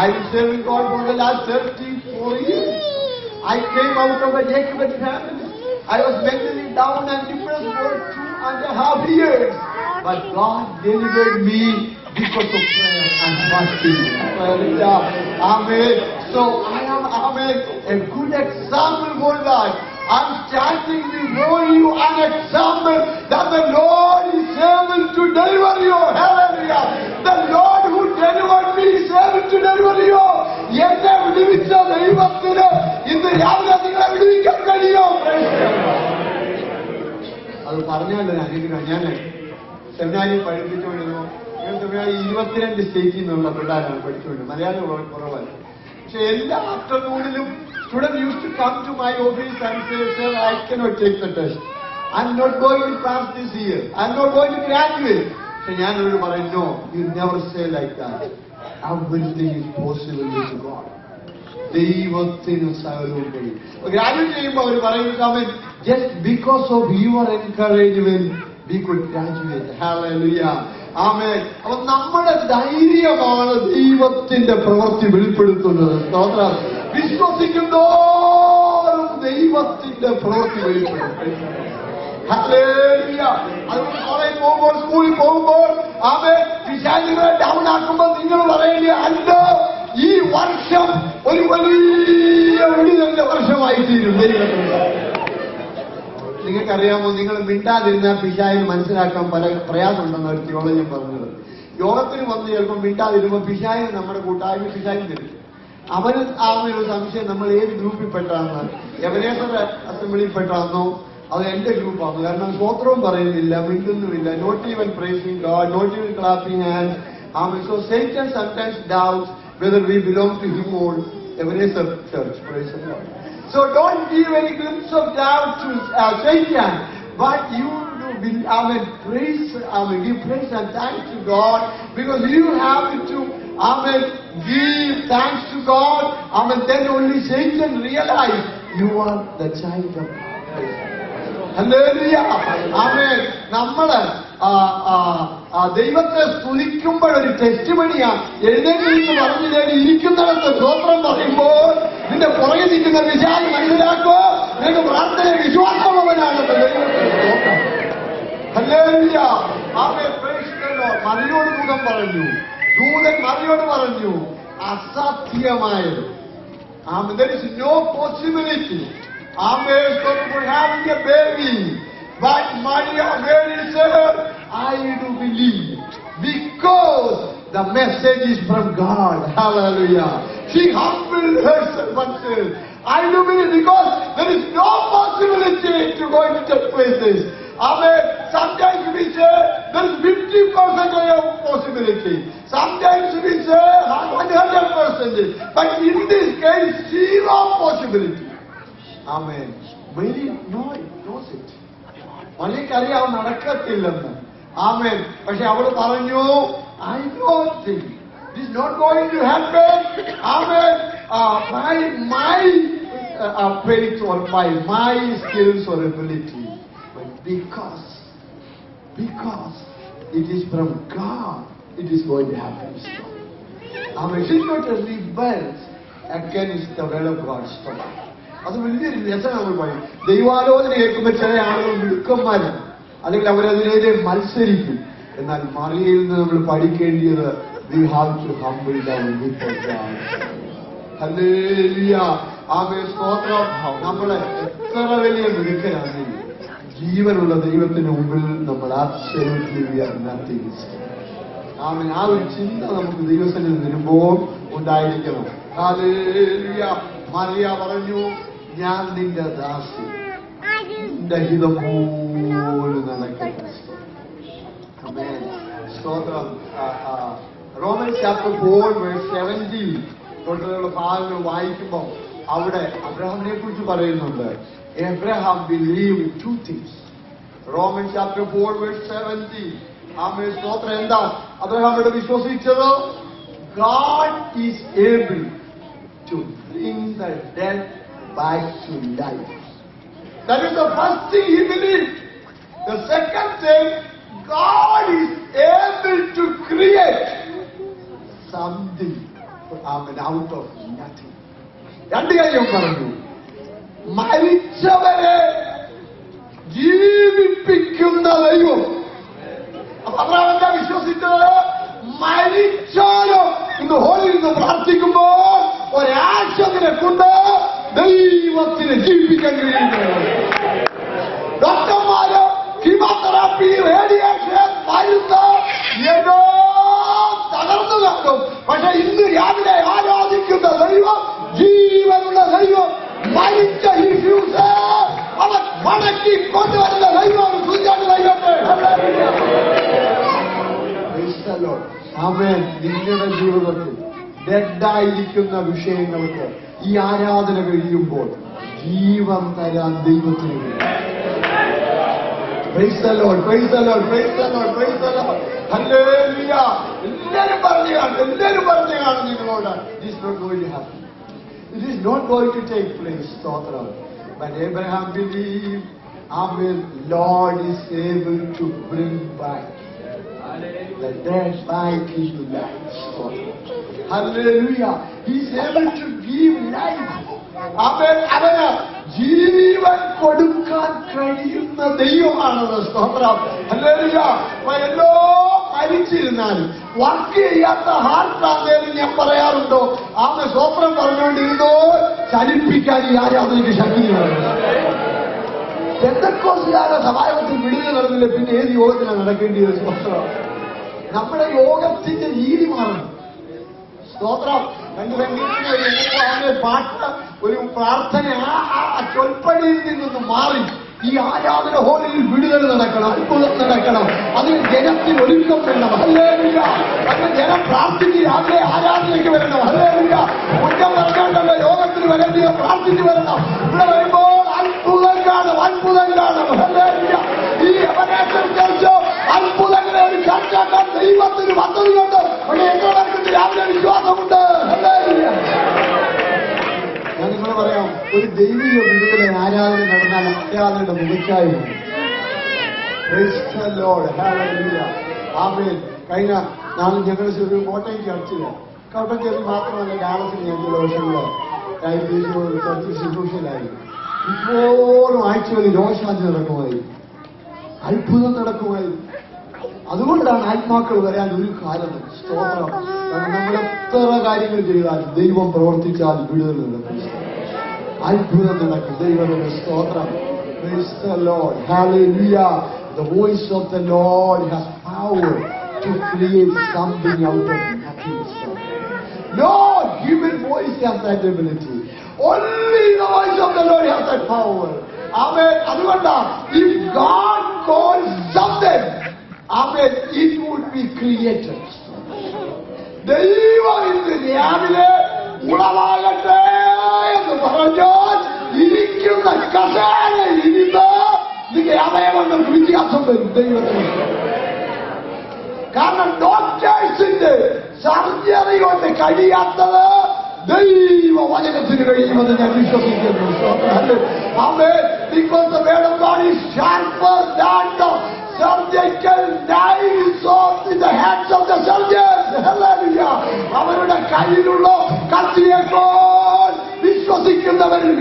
I've been serving God for the last 34 years. I came out of a Jacobite family. I was mentally down and depressed for 2.5 years. But God delivered me because of prayer and fasting. Hallelujah. Amen. So I am, amen, a good example for that. I'm standing before you an example that the Lord is able to deliver you. Hallelujah. The Lord who delivered me is able to deliver you. എന്നെ വിടുവിച്ച ദൈവത്തിന് ഇന്ന് രാവിലെ നിങ്ങളെ വിടുവിക്കാൻ കഴിയും. അത് പറഞ്ഞാലോ അനുഗ്രഹം. ഞാൻ സെമിനാരിൽ പഠിപ്പിച്ചുകൊണ്ടിരുന്നു. സെമിനാരി 22 സ്റ്റേറ്റിൽ നിന്നുള്ള പിള്ളേരാണ് പഠിച്ചുകൊണ്ട്. മലയാളം കുറവല്ല. പക്ഷെ എല്ലാ ആഫ്റ്റർനൂണിലും students used to come to my office and say, sir, I cannot take the test. I'm not going to pass this year. I'm not going to graduate. So ഞാൻ അവരോട് പറയും, no, you never say like that. Everything is possible with God. ദൈവത്തിന് സകലവും കഴിയും. Graduate ചെയ്യുമ്പോൾ അവർ പറയുന്നത്, just because of your encouragement we could graduate. Hallelujah. ആമേൻ. അപ്പൊ നമ്മുടെ ധൈര്യമാണ് ദൈവത്തിന്റെ പ്രവൃത്തി വെളിപ്പെടുത്തുന്നത്. സ്തോത്രം. വിശ്വസിക്കുന്നോറും ദൈവത്തിന്റെ പ്രവൃത്തി വെളിപ്പെടുത്തും. ഹല്ലേലൂയ. അതുകൊണ്ട് കോളേജിൽ പോകുമ്പോൾ, സ്കൂളിൽ പോകുമ്പോൾ, ആമേൻ, വിശാലികളെ ഡൗൺ ആക്കുമ്പോൾ നിങ്ങൾ പറയേണ്ട, അല്ല, ഈ വർഷം ഒരു വലിയ വിടുതലിന്റെ വർഷമായി തീരും. നിങ്ങൾക്കറിയാമോ, നിങ്ങൾ മിണ്ടാതിരുന്നാൽ പിശാചിന് മനസ്സിലാക്കാൻ പല പ്രയാസമുണ്ടെന്ന് ഒരു തിയോളജൻ പറഞ്ഞത്. യോഗത്തിന് വന്ന് ചിലപ്പോൾ മിണ്ടാതിരുമ്പോൾ പിശാചിന് നമ്മുടെ കൂട്ടായ്മ പിശാചിന് തരും. അവന് ഒരു സംശയം, നമ്മൾ ഏത് ഗ്രൂപ്പിൽപ്പെട്ടാണെന്ന്, എവനേസർ അസംബ്ലിയിൽപ്പെട്ടാണെന്നോ അത് എന്റെ ഗ്രൂപ്പാണ്. കാരണം സ്വോത്രവും പറയുന്നില്ല, മിണ്ടുന്നുമില്ല, not even praising God, not even clapping hand. So Satan sometimes doubts whether we belong to him or Ebenezer Church. Praise the Lord. So don't give any glimpse of doubt to Satan, but you will, praise, give praise and thanks to God, because you have to, give thanks to God. Then only Satan realize you are the child of God. Hallelujah. Amen. നമ്മള് ദൈവത്തെ സ്തുതിക്കുമ്പോൾ ഒരു ടെസ്റ്റിമണിയാ. എഴുന്നേറ്റ് പറഞ്ഞില്ലേലും ഇരിക്കുന്നിടത്ത് സ്തോത്രം പറയുമ്പോൾ നിന്റെ പുറകെ നിൽക്കുന്ന വിശാൽ മനസ്സിലാക്കോ, നിനക്ക് പ്രാർത്ഥന വിശ്വാസമുള്ളവനാണെന്ന് ദൈവത്തെ സ്തോത്രം. Hallelujah. Amen. Praise the Lord. മറിയോട് ദൂതൻ പറഞ്ഞു, ദൂതൻ മറിയോട് പറഞ്ഞു, അസാധ്യമായത്. There is no possibility. Amen. For having a baby. But Maria, Mary said, I do believe. Because the message is from God. Hallelujah. She humbled herself and said, I do believe, because there is no possibility to go into such places. Amen. Sometimes we say there is 50% of possibility. Sometimes we say 100%. But in this case, 0 possibility. Amen. Mary knows it. മറിയക്കറിയാവും നടക്കത്തില്ലെന്ന്. ആമേൻ. പക്ഷെ അവൾ പറഞ്ഞു, I don't think this is not going to happen. Amen. By my faith or by my skills or ability, but because it is from God, it is going to happen. Amen. She's not a rebel against the will of God. അത് വലിയൊരു രസം നമ്മൾ പറയും. ദൈവാലോചന കേൾക്കുമ്പോൾ ചില ആളുകൾ മിടുക്കന്മാരും, അല്ലെങ്കിൽ അവരതിനെതിരെ മത്സരിക്കും. എന്നാൽ മറിയയിൽ നിന്ന് നമ്മൾ പഠിക്കേണ്ടത്, we have to humble down before God. Hallelujah. Amen. സ്തോത്രം. നമ്മളെ എത്ര വലിയ മിടുക്കനാണ്, ജീവനുള്ള ദൈവത്തിന് മുമ്പിൽ നമ്മൾ absolutely we are nothing. ആമേൻ. ആ ഒരു ചിന്ത നമുക്ക് ദൈവസന്നിധിയിൽ വരുമ്പോൾ ഉണ്ടായിരിക്കണം. ഹല്ലേലൂയ. മറിയ പറഞ്ഞു, ഞാൻ നിന്റെ ദാസി, നിന്റെ ഹിതം പോലും നടക്കട്ടെ. സ്തോത്രം. റോമൻസ് ചാപ്റ്റർ 4 വേഴ്സ് 17 തൊട്ടുള്ള ഭാഗങ്ങൾ വായിക്കുമ്പോൾ അവിടെ അബ്രഹാമിനെ കുറിച്ച് പറയുന്നുണ്ട്. Abraham believed 2 things. Romans chapter 4 verse 17. ആമേൻ. സ്തോത്രം. എന്താ അബ്രഹാം ഇവിടെ വിശ്വസിച്ചത്? God is able to bring the dead back to life. That is the first thing he believed. The second thing, God is able to create something out of nothing. രണ്ട് കാര്യം പറഞ്ഞു. മരിച്ചവരെ ജീവിപ്പിക്കുന്ന ദൈവം. അപ്പൊ Abraham വിശ്വസിച്ചത് മരിച്ചാലും ഇന്ന് ഹോളിൽ നിന്ന് പ്രാർത്ഥിക്കുമ്പോൾ ഒരാശത്തിനെ കൊണ്ട് ദൈവത്തിന് ജീവിപ്പിക്കാൻ കഴിയുന്നത്. ഡോക്ടർമാര് കീമോതെറാപ്പി, റേഡിയേഷൻ, മരുന്ന് എല്ലാം തകർന്നു കാണും. പക്ഷെ ഇന്ന് രാവിലെ ആരാധിക്കുന്ന ദൈവം ജീവനുള്ള ദൈവം, മരിച്ച ഇഷ്യൂസ് അവൻ മടക്കി കൊണ്ടുവരുന്ന ദൈവം. അവൻ നിങ്ങളുടെ ജീവിതത്തിൽ ഡെഡായിരിക്കുന്ന വിഷയങ്ങൾക്ക് ഈ ആരാധന കഴിയുമ്പോൾ ജീവൻ തരാൻ ദൈവത്തിന് കഴിയും. Praise the Lord, praise the Lord, praise the Lord, praise the Lord. Hallelujah. എല്ലാവരും പറഞ്ഞു കാണും നിങ്ങളോട്. It is not going to happen. It is not going to take place. സ്തോത്രം. But Abraham believed, Amen, Lord is able to bring back the dead back into life. Hallelujah. He is able to give life. Amen. അവന് ജീവൻ കൊടുക്കാൻ കഴിയുന്ന ദൈവമാണത്. സ്തോത്രം. Hallelujah. എല്ലോ മരിച്ചിരുന്നാലും work ചെയ്യാത്ത ഹാർട്ടാന്നേലും ഞാൻ പറയാറുണ്ടോ, ആമേ സ്തോത്രം പറഞ്ഞുകൊണ്ടിരുന്നോ ചലിപ്പിക്കാൻ ഈ ആരാധനയ്ക്ക് ശക്തിയാണ്. പെന്തക്കോസ്തുകാരുടെ സഭായോഗത്തിൽ വിടുതൽ നടന്നില്ല, പിന്നെ ഏത് യോഗത്തിലാണ് നടക്കേണ്ടത്? സ്തോത്രം. നമ്മുടെ യോഗത്തിന്റെ രീതി മാറണം. സ്തോത്രം. രണ്ട് സംഗീതത്തിന് പാട്ട്, ഒരു പ്രാർത്ഥന, ആ ചൊൽപ്പടിയിൽ നിന്നൊന്ന് മാറി ഈ ആരാധന ഹോളിൽ വിടുതൽ നടക്കണം, അത്ഭുതം നടക്കണം. അതിന് ജനത്തിന് ഒരുക്കം വേണം. ഹല്ലേലൂയ. അതിന് ജനം പ്രാർത്ഥിച്ച് രാവിലെ ആരാധനയ്ക്ക് വരണം. ഹല്ലേലൂയ. കുറ്റം പറഞ്ഞാണ്ടല്ലോ യോഗത്തിന് വരേണ്ടിയ പ്രാർത്ഥിച്ച് വരണം. ഇവിടെ വരുമ്പോൾ അത്ഭുതം കാണും, അത്ഭുതം കാണും. ഹല്ലേലൂയ. ഈ എവനേഷൻ ചർച്ച് അത്ഭുതങ്ങളെ ഒരു ചർച്ചാക്കാൻ ദൈവത്തിന് പദ്ധതിയുണ്ട്. പക്ഷേ എങ്ങനെ രാവിലെ വിശ്വാസമുണ്ട്. ഹല്ലേലൂയ. ഞാൻ നിങ്ങളെ പറയാം, ഒരു ദൈവിക വിടുതലെ ആരാധന നടന്നാൽ ആരാധനയുടെ മുഖച്ഛായമാണ്. കഴിഞ്ഞ നാളെ ഞങ്ങൾ ഒരു കോട്ടയം ചർച്ചില്ല, കോട്ടയം ചർച്ച് മാത്രമല്ല ഡാളസിൽ ഞാൻ ചില വർഷങ്ങളോ ചർച്ച് ശുശ്രൂഷയിലായി. ഇപ്പോഴും ആഴ്ചകളിൽ രോഗശാന്തി നടക്കുമായി, അത്ഭുതം നടക്കുമായി. അതുകൊണ്ടാണ് ആത്മാക്കൾ വരാൻ ഒരു കാരണം. സ്തോത്രം. കാരണം നമ്മൾ എത്ര കാര്യങ്ങൾ ചെയ്താലും ദൈവം പ്രവർത്തിച്ചാൽ വിടുതൽ നടക്കും, അത്ഭുതം നടക്കും. ദൈവത്തിന്റെ സ്തോത്രം. Praise the Lord. Hallelujah. The voice of the Lord has power to create something out of nothing. Lord, human voice has that ability. Only the voice of the Lord has that power. Amen. അതുകൊണ്ടാണ് if God calls something, Amen, it would be created. ദൈവം ഇന്ന് രാവിലെ ഉളവാകട്ടെ എന്ന് പറഞ്ഞാൽ ഇരിക്കുന്ന കസേരയിൽ ഇരുന്ന് നിങ്ങൾ അവയവങ്ങൾക്ക് വ്യത്യാസം വരും ദൈവത്തിന്. കാരണം ഡോക്ടേഴ്സിന്റെ സർജറി കൊണ്ട് കഴിയാത്തത് ദൈവ വചനത്തിന് കഴിയുമെന്ന് ഞാൻ വിശ്വസിക്കുന്നു. Because the word of God is sharper than the surgical knives in the hands of the surgeons. Hallelujah. അവരുടെ കയ്യിലുള്ള കത്തിയേക്കാൾ വിശ്വസിക്കുന്നവരിൽ